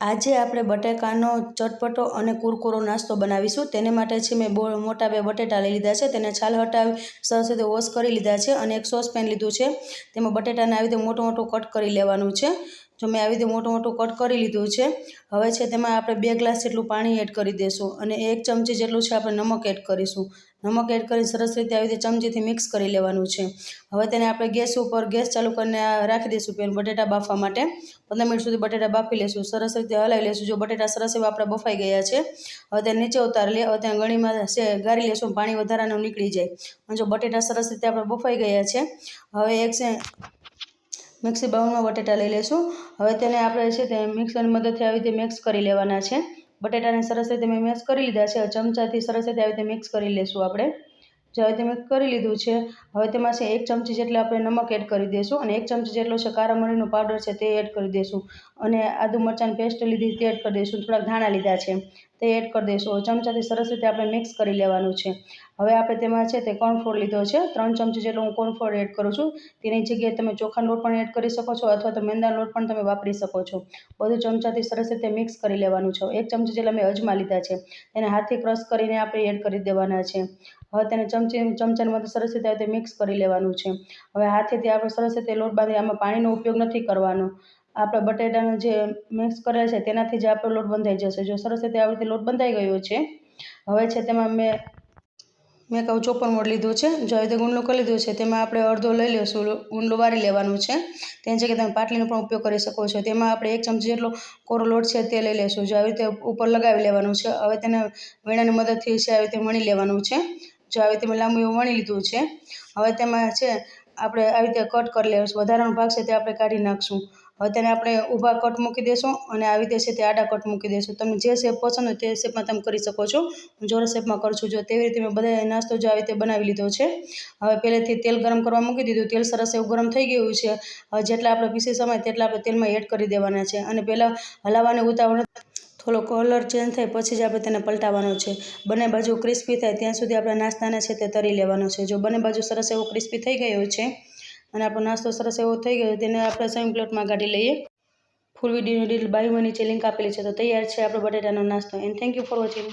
આજે આપણે બટાકાનો ચટપટો અને કુરકુરો નાસ્તો બનાવીશું। તેને માટે છે મેં મોટા 2 બટેટા લઈ લીધા છે। તેને છાલ હટાવી સરસ રીતે વોશ કરી લીધા છે અને એક સોસપેન લીધું છે। તેમાં બટેટાને આવી રીતે મોટું મોટું કટ કરી લેવાનું છે। જો મેં આવી રીતે મોટું મોટું કટ કરી લીધું છે। હવે છે તેમાં આપણે 2 ગ્લાસ જેટલું પાણી એડ કરી દઈશું અને 1 ચમચી જેટલું છે આપણે નમક એડ કરીશું। નમક એડ કરી સરસ રીતે આવી રીતે ચમચીથી મિક્સ કરી લેવાનું છે। હવે તેને આપણે ગેસ ચાલુ કરીને રાખી દઈશું બટેટા બાફવા માટે। 15 મિનિટ સુધી બટેટા બાફી લેશું। સરસ રીતે હલાવી લેશું। જો બટેટા સરસ એવા આપણે બફાઈ ગયા છે, હવે તેને નીચે ઉતારી લઈએ। હવે ત્યાં ગળીમાં ગાળી લેશું, પાણી વધારાનું નીકળી જાય। અને જો બટેટા સરસ રીતે આપણે બફાઈ ગયા છે, હવે એક મિક્સી બાઉલમાં બટેટા લઈ લેશું। હવે તેને આપણે છે તે મિક્સરની મદદથી આવી રીતે મિક્સ કરી લેવાના છે। બટેટાને સરસ રીતે મેં મિક્સ કરી લીધા છે। ચમચાથી સરસ રીતે આવી રીતે મિક્સ કરી લેશું આપણે। જો આવી રીતે મિક્સ કરી લીધું છે, હવે તેમાં છે 1 ચમચી જેટલા આપણે નમક એડ કરી દઈશું અને 1 ચમચી જેટલો છે કાળા મરીનો પાવડર છે તે એડ કરી દઈશું અને આદુ મરચાંની પેસ્ટ લીધી તે એડ કરી દઈશું। થોડાક ધાણા લીધા છે તે એડ કરી દઈશું। ચમચાથી સરસ રીતે આપણે મિક્સ કરી લેવાનું છે। હવે આપણે તેમાં છે તે કોર્નફ્લોર લીધો છે, 3 ચમચી જેટલો હું કોર્નફ્લોર એડ કરું છું। તેની જગ્યાએ તમે ચોખાનો લોટ પણ એડ કરી શકો છો અથવા તો મેંદાનો લોટ પણ તમે વાપરી શકો છો। બધું ચમચાથી સરસ રીતે મિક્સ કરી લેવાનું છે। 1 ચમચી જેટલા મેં અજમા લીધા છે, તેને હાથથી ક્રશ કરીને આપણે એડ કરી દેવાના છે। હવે તેને ચમચાની મદદ સરસ રીતે આવી રીતે મિક્સ કરી લેવાનું છે। હવે હાથેથી આપણે સરસ રીતે લોટ બાંધી, આમાં પાણીનો ઉપયોગ નથી કરવાનો। આપણે બટેટાનો જે મિક્સ કરેલ છે તેનાથી જ આપણો લોટ બંધાઈ જશે। જો સરસ રીતે આવી રીતે લોટ બંધાઈ ગયો છે, હવે છે તેમાં મેં કહું ચોપર મોડ લીધું છે। જો આવી રીતે ગુંડલું કરી લીધું છે, તેમાં આપણે અડધો લઈ લઈશું, ગુંડલું વારી લેવાનું છે। તેની જગ્યાએ તમે પાટલીનો પણ ઉપયોગ કરી શકો છો। તેમાં આપણે 1 ચમચી જેટલો કોરો લોટ છે તે લઈ લઈશું। જો આવી રીતે ઉપર લગાવી લેવાનું છે। હવે તેને વેણાની મદદથી છે આવી રીતે વણી લેવાનું છે। જો આવી રીતે મેં લાંબુ એવું વણી લીધું છે, હવે તેમાં છે આપણે આવી રીતે કટ કરી લેશું। વધારાનો ભાગ છે તે આપણે કાઢી નાખશું। હવે તેને આપણે ઊભા કટ મૂકી દઈશું અને આવી રીતે છે તે આડા કટ મૂકી દઈશું। તમને જે શેપ પસંદ હોય તે શેપમાં તમે કરી શકો છો। હું ચોરસ શેપમાં કરું છું। જો તેવી રીતે મેં બધા નાસ્તો જો આવી રીતે બનાવી લીધો છે। હવે પહેલેથી તેલ ગરમ કરવા મૂકી દીધું। તેલ સરસ એવું ગરમ થઈ ગયું છે। હવે જેટલા આપણે પીસીસ સમાય તેટલા આપણે તેલમાં એડ કરી દેવાના છે અને પહેલાં હલાવવાની ઉતાવળ, થોડો કલર ચેન્જ થાય પછી જ આપણે તેને પલટાવવાનો છે। બંને બાજુ ક્રિસ્પી થાય ત્યાં સુધી આપણે નાસ્તાને છે તે તરી લેવાનો છે। જો બંને બાજુ સરસ એવો ક્રિસ્પી થઈ ગયો છે અને આપણો નાસ્તો સરસ એવો થઈ ગયો, તેને આપણે સર્વિંગ પ્લેટમાં કાઢી લઈએ। ફૂલ વિડીયોની ડિટેલ બાજુમાં નીચે લિંક આપેલી છે। તો તૈયાર છે આપણો બટેટાનો નાસ્તો। And thank you for watching.